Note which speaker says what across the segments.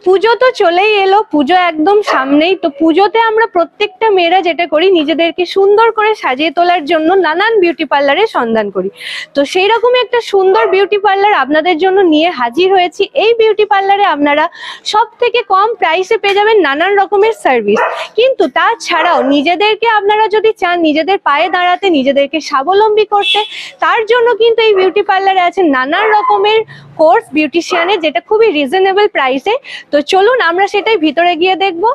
Speaker 1: পুজো তো চলেই এলো, পুজো একদম সামনেই। তো পুজোতে আমরা প্রত্যেকটা মেয়েরা যেটা করি, নিজেদেরকে সুন্দর করে সাজিয়ে তোলার জন্য নানান বিউটি পার্লারের সন্ধান করি। তো সেই রকম একটা সুন্দর বিউটি পার্লার আপনাদের জন্য নিয়ে হাজির হয়েছি। এই বিউটি পার্লারে আপনারা সব থেকে কম প্রাইসে পেয়ে যাবেন নানান রকমের সার্ভিস। কিন্তু তাছাড়াও নিজেদেরকে আপনারা যদি চান নিজেদের পায়ে দাঁড়াতে, নিজেদেরকে স্বাবলম্বী করতে, তার জন্য কিন্তু এই বিউটি পার্লারে আছে নানান রকমের কোর্স বিউটিশিয়ানের, যেটা খুবই রিজনেবল প্রাইসে। তো চলুন আমরা সেটাই ভিতরে গিয়ে দেখবো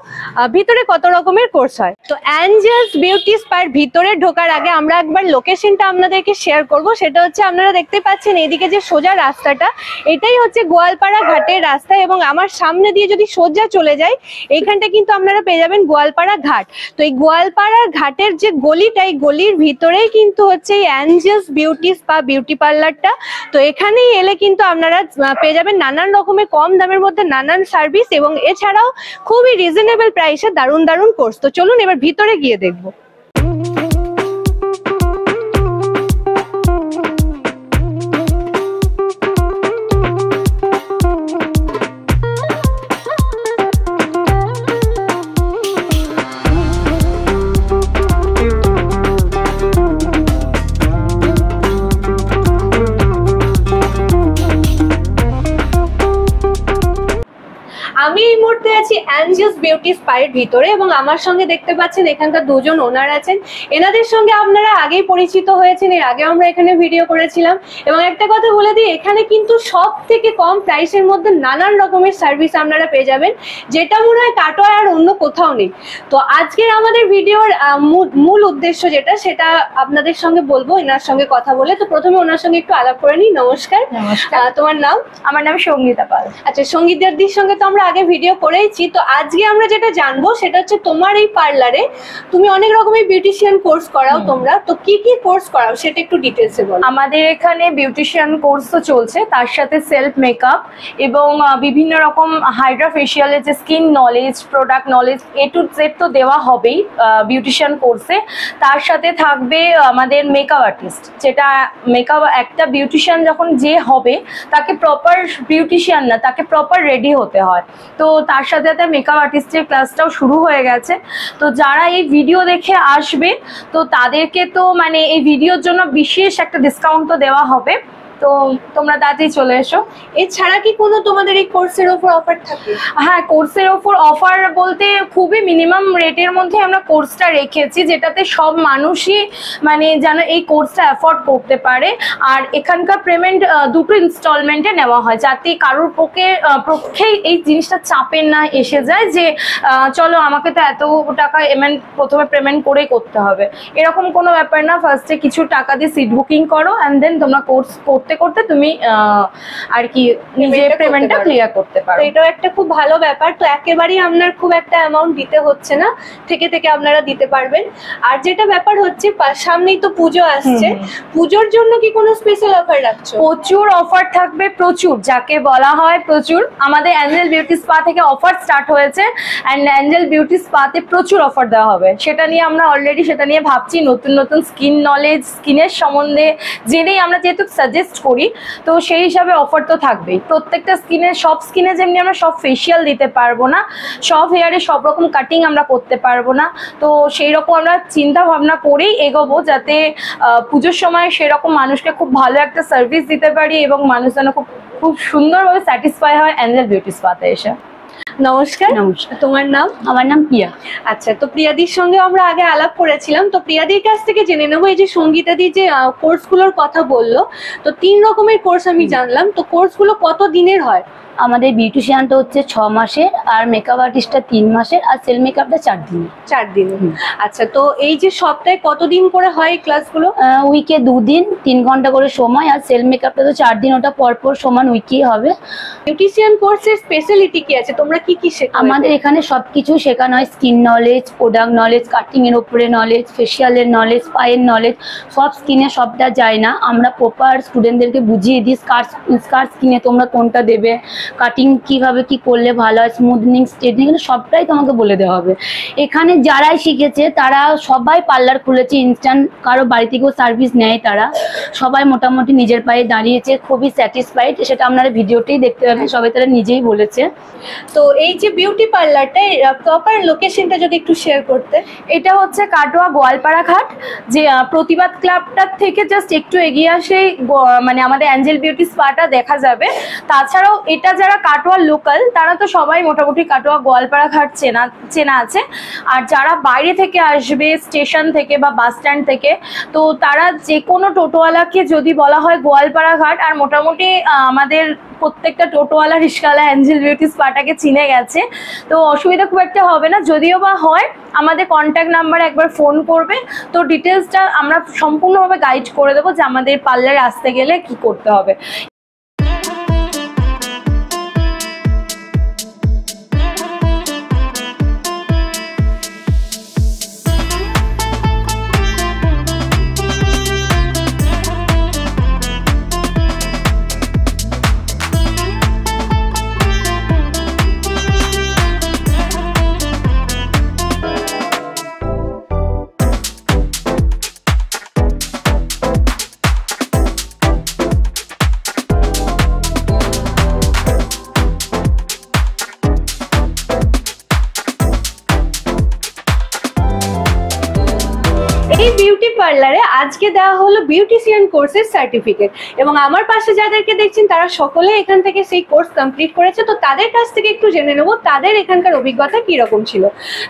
Speaker 1: ভিতরে কত রকমের কোর্স হয়। তো অ্যাঞ্জেলস বিউটি স্পার ভিতরে ঢোকার আগে আমরা একবার লোকেশনটা আপনাদেরকে শেয়ার করব। সেটা হচ্ছে আপনারা দেখতে পাচ্ছেন এদিকে যে সোজা রাস্তাটা, এটাই হচ্ছে গোয়ালপাড়া ঘাটের রাস্তা, এবং আমার সামনে দিয়ে যদি সোজা চলে যায় এইখানটা কিন্তু আপনারা পেয়ে যাবেন গোয়ালপাড়া ঘাট। তো এই গোয়ালপাড়ার ঘাটের যে গলিটা, এই গলির ভিতরেই কিন্তু হচ্ছে এই অ্যাঞ্জেলস বিউটি স্পা বিউটি পার্লারটা। তো এখানেই এলে কিন্তু আপনারা পেয়ে যাবেন নানান রকমের কম দামের মধ্যে নানান সার্ভিস, এবং এছাড়াও খুবই রিজনেবল প্রাইসে দারুণ দারুণ কোর্স। তো চলুন এবার ভিতরে গিয়ে দেখবো। আমি এই মুহূর্তে আছি অ্যাঞ্জেলস বিউটি স্পায়ের ভিতরে, এবং আমার সঙ্গে দেখতে পাচ্ছেন এখানকার দুজন ওনার আছেন। এনাদের সঙ্গে আপনারা আগেই পরিচিত হয়েছেন, এর আগে আমরা এখানে ভিডিও করেছিলাম। এবং একটা কথা বলে দিই, এখানে কিন্তু সব থেকে কম প্রাইসের মধ্যে নানান রকমের সার্ভিস আপনারা পেয়ে যাবেন, যেটা মনে হয় কাটোয়া আর অন্য কোথাও নেই। তো আজকের আমাদের ভিডিওর মূল উদ্দেশ্য যেটা, সেটা আপনাদের সঙ্গে বলবো এনার সঙ্গে কথা বলে। তো প্রথমে ওনার সঙ্গে একটু আলাপ করে নিই। নমস্কার।
Speaker 2: নমস্কার।
Speaker 1: তোমার নাম?
Speaker 2: আমার নাম সঙ্গীতা পাল।
Speaker 1: আচ্ছা, সঙ্গীতাদির সঙ্গে তো আমরা আগে ভিডিও করেইছি। তো আজকে আমরা যেটা জানবো সেটা হচ্ছে তোমার এই পার্লারে তুমি অনেক রকমের বিউটিশিয়ান কোর্স করাও তোমরা, তো কি কি কোর্স করাও সেটা একটু ডিটেইলসে বলো।
Speaker 2: আমাদের এখানে বিউটিশিয়ান কোর্স তো চলছে, তার সাথে সেলফ মেকআপ এবং বিভিন্ন রকম হাইড্রা ফেশিয়ালের যে skin knowledge, product knowledge, A to Z তো দেওয়া হবেই বিউটিশিয়ান কোর্সে। তার সাথে থাকবে আমাদের মেকআপ আর্টিস্ট, যেটা মেকআপ একটা বিউটিশিয়ান যখন যে হবে তাকে প্রপার বিউটিশিয়ান না, তাকে প্রপার রেডি হতে হয়। তো তার সাথে সাথে মেকআপ আর্টিস্টের ক্লাসটাও শুরু হয়ে গেছে। তো যারা এই ভিডিও দেখে আসবে তো তাদেরকে তো মানে এই ভিডিওর জন্য বিশেষ একটা ডিসকাউন্ট তো দেওয়া হবে। তো তোমরা তাড়াতাড়ি চলে এসো।
Speaker 1: এছাড়া কি কোনো তোমাদের এই কোর্সের ওপর অফার থাকে?
Speaker 2: হ্যাঁ, কোর্সের ওপর অফার বলতে খুবই মিনিমাম রেটের মধ্যে আমরা কোর্সটা রেখেছি, যেটাতে সব মানুষই মানে যেন এই কোর্সটা অ্যাফোর্ড করতে পারে। আর এখানকার পেমেন্ট দুটো ইনস্টলমেন্টে নেওয়া হয়, যাতে কারোর পক্ষেই এই জিনিসটা চাপের না এসে যায় যে চলো আমাকে তো এত টাকা প্রথমে পেমেন্ট করেই করতে হবে, এরকম কোনো ব্যাপার না। ফার্স্টে কিছু টাকা দিয়ে সিট বুকিং করো, অ্যান্ড দেন তোমরা কোর্স করতে করতে তুমি আর কি নিজের পেমেন্টটা ক্লিয়ার করতে পারো।
Speaker 1: এটাও একটা খুব ভালো ব্যাপার। তো একেবারেই আপনার খুব একটা অ্যামাউন্ট দিতে হচ্ছে না, থেকে থেকে আপনারা দিতে পারবেন। আর যেটা ব্যাপার হচ্ছে, সামনেই তো পুজো আসছে, পুজোর জন্য কি কোনো স্পেশাল অফার রাখছো?
Speaker 2: প্রচুর অফার থাকবে, প্রচুর, যাকে বলা হয় প্রচুর। আমাদের অ্যাঞ্জেল বিউটি স্পা থেকে অফার স্টার্ট হয়েছে, অ্যান্ড অ্যাঞ্জেল বিউটি স্পাতে প্রচুর অফার দেওয়া হবে। সেটা নিয়ে আমরা অলরেডি সেটা নিয়ে ভাবছি, নতুন নতুন স্কিন নলেজ, স্কিনের সম্বন্ধে জেনেই আমরা যেহেতু সাজেস্ট করি, তো সেই হিসাবে অফার তো থাকবেই। প্রত্যেকটা স্কিনে, সব স্কিনে যেমনি আমরা সব ফেশিয়াল দিতে পারবো না, সব হেয়ারে সব রকম কাটিং আমরা করতে পারবো না। তো সেই রকম আমরা চিন্তা ভাবনা করেই এগোবো, যাতে পুজোর সময় সেরকম মানুষকে খুব ভালো একটা সার্ভিস দিতে পারি এবং মানুষ যেন খুব সুন্দরভাবে স্যাটিসফাই হয় অ্যাঞ্জেল বিউটি স্পাতে এসে।
Speaker 1: নমস্কার।
Speaker 2: নমস্কার।
Speaker 1: তোমার নাম?
Speaker 2: আমার নাম প্রিয়া।
Speaker 1: আচ্ছা, তো প্রিয়াদির সঙ্গে আমরা আগে আলাপ করেছিলাম। তো প্রিয়াদির কাছ থেকে জেনে নেবো, এই যে সঙ্গীতাদি যে কোর্সগুলোর কথা বললো, তো 3 রকমের কোর্স আমি জানলাম। তো কোর্সগুলো কত দিনের হয়?
Speaker 3: আমাদের বিউটিশিয়ানটা হচ্ছে 6 মাসের, আর মেকআপ আর্টিস্টটা 3 মাসের, আর সেল মেকআপটা 4 দিনের।
Speaker 1: 4 দিনের। আচ্ছা, তো এই যে সপ্তাহে কতদিন করে হয় এই ক্লাসগুলো?
Speaker 3: উইকে 2 দিন 3 ঘন্টা করে সময়, আর সেল মেকআপটা তো 4 দিন, ওটা পরপর সমান উইকেই হবে।
Speaker 1: বিউটিশিয়ান কোর্সের স্পেশালিটি কি আছে? তোমরা কি কি শেখাও?
Speaker 3: আমাদের এখানে সবকিছু শেখানো হয়, skin knowledge, product knowledge, cutting এর উপরে নলেজ, ফেশিয়ালের নলেজ, পায়ের নলেজ। সব স্কিনে সবটা যায় না, আমরা প্রপার স্টুডেন্টদেরকে বুঝিয়ে দিই স্কার স্কিনে তোমরা কোনটা দেবে, কাটিং কিভাবে কি করলে ভালো হয়, স্মুথনিং, স্ট্রেটনিং, সবটাই তোমাকে বলে দেওয়া হবে। এখানে যারাই শিখেছে তারা সবাই পার্লার খুলেছে ইনস্ট্যান্ট, কারো বাড়ি থেকেও সার্ভিস নেয়, তারা সবাই মোটামুটি নিজের পায়ে দাঁড়িয়েছে, খুবই স্যাটিসফাইড। সেটা আপনারা ভিডিওতেই দেখতে পাবেন, সবাই তারা নিজেই বলেছে।
Speaker 1: তো এই যে বিউটি পার্লারটা প্রপার লোকেশনটা যদি একটু শেয়ার করতে।
Speaker 2: এটা হচ্ছে কাটোয়া গোয়ালপাড়া ঘাট, যে প্রতিবাদ ক্লাবটার থেকে জাস্ট একটু এগিয়ে আসেই মানে আমাদের অ্যাঞ্জেল বিউটি স্পাটা দেখা যাবে। তাছাড়াও এটা যারা কাটোয়ার লোকাল তারা তো সবাই মোটামুটি কাটোয়া গোয়ালপাড়া ঘাট চেনা আছে। আর যারা বাইরে থেকে আসবে স্টেশন থেকে বা বাস স্ট্যান্ড থেকে, তো তারা যে কোনো টোটোওয়ালাকে যদি বলা হয় গোয়ালপাড়া ঘাট, আর মোটামুটি আমাদের প্রত্যেকটা টোটোওয়ালা রিক্সাওয়ালা অ্যাঞ্জেল বিউটি স্পাটাকে চিনে গেছে, তো অসুবিধা খুব একটা হবে না। যদিও বা হয় আমাদের কন্ট্যাক্ট নাম্বারে একবার ফোন করবে, তো ডিটেলসটা আমরা সম্পূর্ণভাবে গাইড করে দেবো যে আমাদের পার্লারে আসতে গেলে কি করতে হবে।
Speaker 1: এই বিউটি পার্লারে আজকে দেওয়া হলো বিউটিশিয়ান কোর্সের সার্টিফিকেট, এবং আমার পাশে যাদেরকে দেখছেন তারা সকলে এখান থেকে সেই কোর্স কমপ্লিট করেছে। তো তাদের কাছ থেকে একটু জেনে নেবো তাদের এখানকার অভিজ্ঞতা কি রকম ছিল।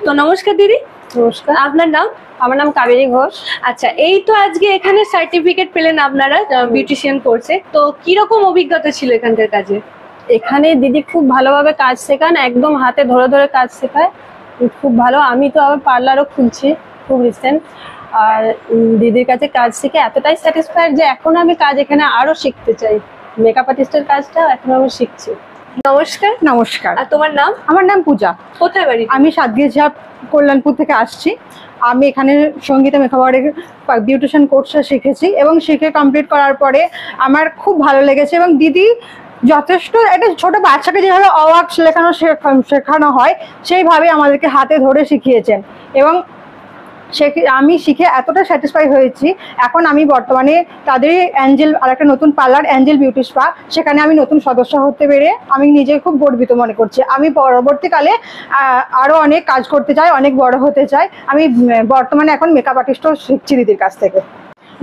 Speaker 1: তো নমস্কার দিদি।
Speaker 4: নমস্কার,
Speaker 1: আপনার নাম?
Speaker 4: আমার নাম কাবেরী ঘোষ।
Speaker 1: আচ্ছা, এই তো আজকে এখানে সার্টিফিকেট পেলেন আপনারা বিউটিশিয়ান কোর্সে, তো কি রকম অভিজ্ঞতা ছিল এখানকার কাজে?
Speaker 4: এখানে দিদি খুব ভালোভাবে কাজ শেখান, একদম হাতে ধরে ধরে কাজ শেখায়, খুব ভালো। আমি তো আবার পার্লারও খুলছি খুব রিসেন্ট, আর দিদির কাছে কাজ শিখে এতটাই স্যাটিসফাইড যে এখন আমি কাজ এখানে আরো শিখতে চাই। মেকআপ আর্টিস্টের কাজটা এখন আমি শিখছি।
Speaker 1: নমস্কার।
Speaker 5: নমস্কার,
Speaker 1: আর তোমার নাম?
Speaker 5: আমার নাম পূজা।
Speaker 1: কোথায় বাড়ি?
Speaker 5: আমি সাতগিরঝাপ কল্যাণপুর থেকে আসছি। আমি এখানে সঙ্গীতা মেকআপের বিউটিশিয়ান কোর্সটা শিখেছি এবং শিখে কমপ্লিট করার পরে আমার খুব ভালো লেগেছে। এবং দিদি যথেষ্ট, একটা ছোট বাচ্চাকে যেভাবে অওয়াক শেখানো হয় সেইভাবে আমাদেরকে হাতে ধরে শিখিয়েছেন, এবং আমি শিখে এতটা স্যাটিসফাই হয়েছি। এখন আমি বর্তমানে তাদের অ্যাঞ্জেল, আর একটা নতুন পার্লার অ্যাঞ্জেল বিউটি স্পা, সেখানে আমি নতুন সদস্য হতে পেরে আমি নিজে খুব গর্বিত মনে করছি। আমি পরবর্তীকালে আরও অনেক কাজ করতে চাই, অনেক বড় হতে চাই। আমি বর্তমানে এখন মেকআপ আর্টিস্টও শিখছি দিদির কাছ থেকে।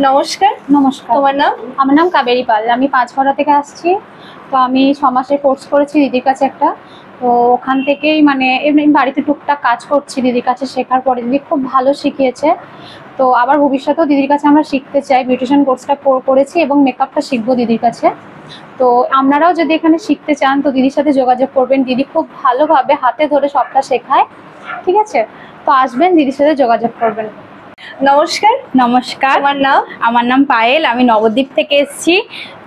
Speaker 1: নমস্কার।
Speaker 6: নমস্কার,
Speaker 1: তোমার নাম?
Speaker 6: আমার নাম কাবেরী পাল। আমি পাঁচঘড়া থেকে আসছি। তো আমি 6 মাসের কোর্স করেছি দিদির কাছে একটা। তো ওখান থেকেই মানে এমনি বাড়িতে টুকটাক কাজ করছি দিদির কাছে শেখার পরে। দিদি খুব ভালো শিখিয়েছে। তো আবার ভবিষ্যতেও দিদির কাছে আমরা শিখতে চাই। বিউটিশিয়ান কোর্সটা করেছি এবং মেকআপটা শিখবো দিদির কাছে। তো আপনারাও যদি এখানে শিখতে চান তো দিদির সাথে যোগাযোগ করবেন। দিদি খুব ভালোভাবে হাতে ধরে সবটা শেখায়, ঠিক আছে? তো আসবেন, দিদির সাথে যোগাযোগ করবেন।
Speaker 1: নমস্কার।
Speaker 2: নমস্কার,
Speaker 1: আমার নাম?
Speaker 2: আমার নাম পায়েল। আমি নবদ্বীপ থেকে এসেছি।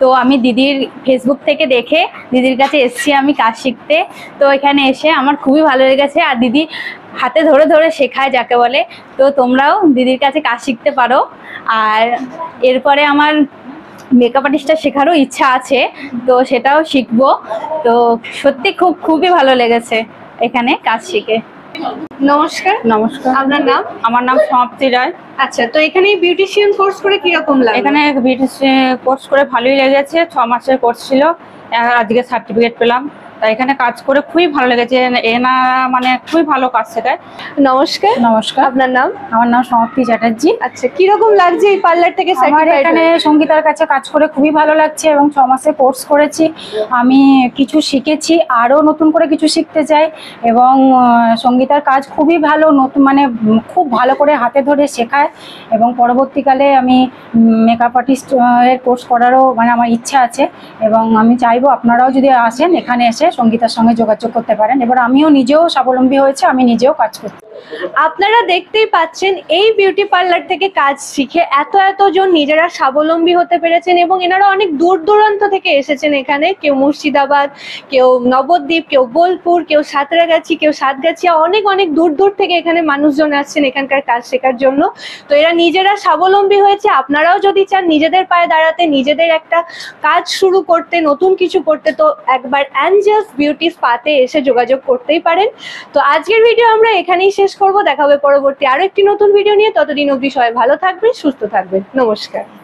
Speaker 2: তো আমি দিদির ফেসবুক থেকে দেখে দিদির কাছে এসেছি আমি কাজ শিখতে। তো এখানে এসে আমার খুবই ভালো লেগেছে, আর দিদি হাতে ধরে ধরে শেখায় যাকে বলে। তো তোমরাও দিদির কাছে কাজ শিখতে পারো। আর এরপরে আমার মেকআপ আর্টিস্টটা শেখারও ইচ্ছা আছে, তো সেটাও শিখবো। তো সত্যি খুবই ভালো লেগেছে এখানে কাজ শিখে।
Speaker 1: নমস্কার।
Speaker 5: নমস্কার,
Speaker 1: আপনার নাম?
Speaker 5: আমার নাম সমাপ্তি রায়।
Speaker 1: আচ্ছা, তো এখানে বিউটিশিয়ান কোর্স করে কিরকম লাগে?
Speaker 5: এখানে বিউটিশিয়ান কোর্স করে ভালোই লেগেছে। 6 মাসের কোর্স ছিল, আজকে সার্টিফিকেট পেলাম। তাই এখানে কাজ করে খুবই ভালো লেগেছে। এনারা মানে খুবই ভালো কাজ শেখায়।
Speaker 1: নমস্কার।
Speaker 5: নমস্কার,
Speaker 1: আপনার নাম?
Speaker 5: আমার নাম সমাপ্তি চ্যাটার্জি।
Speaker 1: আচ্ছা, কিরকম লাগছে এই পার্লার থেকে
Speaker 5: আমার
Speaker 1: সার্টিফাইড?
Speaker 5: এখানে সঙ্গীতার কাছে কাজ করে খুবই ভালো লাগছে এবং 6 মাসে কোর্স করেছি। আমি কিছু শিখেছি, আরও নতুন করে কিছু শিখতে চাই। এবং সঙ্গীতার কাজ খুবই ভালো, নতুন মানে খুব ভালো করে হাতে ধরে শেখায়। এবং পরবর্তীকালে আমি মেকআপ আর্টিস্ট এর কোর্স করারও মানে আমার ইচ্ছা আছে। এবং আমি চাইবো আপনারাও যদি আসেন এখানে এসে সঙ্গীতার সঙ্গে যোগাযোগ করতে পারেন। এবার আমিও নিজেও স্বাবলম্বী হয়েছে, আমি নিজেও কাজ করতে।
Speaker 1: আপনারা দেখতেই পাচ্ছেন এই বিউটি পার্লার থেকে কাজ শিখে এতজন নিজেরা স্বাবলম্বী হতে পেরেছেন এবং এনারা অনেক দূর দূরান্ত থেকে এসেছেন এখানে। কেউ মুর্শিদাবাদ, কেউ নবদ্বীপ, কেউ বোলপুর, কেউ সাঁতরাগাছি, কেউ সাতগাছিয়া, অনেক দূর থেকে এখানে মানুষজন আসছেন এখানকার কাজ শেখার জন্য। তো এরা নিজেরা স্বাবলম্বী হয়েছে। আপনারাও যদি চান নিজেদের পায়ে দাঁড়াতে, নিজেদের একটা কাজ শুরু করতে, নতুন কিছু করতে, তো একবার অ্যাঞ্জেলস বিউটি স্পাতে এসে যোগাযোগ করতেই পারেন। তো আজকের ভিডিও আমরা এখানেই শেষ করব। দেখা হবে পরবর্তী আরো একটি নতুন ভিডিও নিয়ে। ততদিন অবধি সবাই ভালো থাকবেন, সুস্থ থাকবেন। নমস্কার।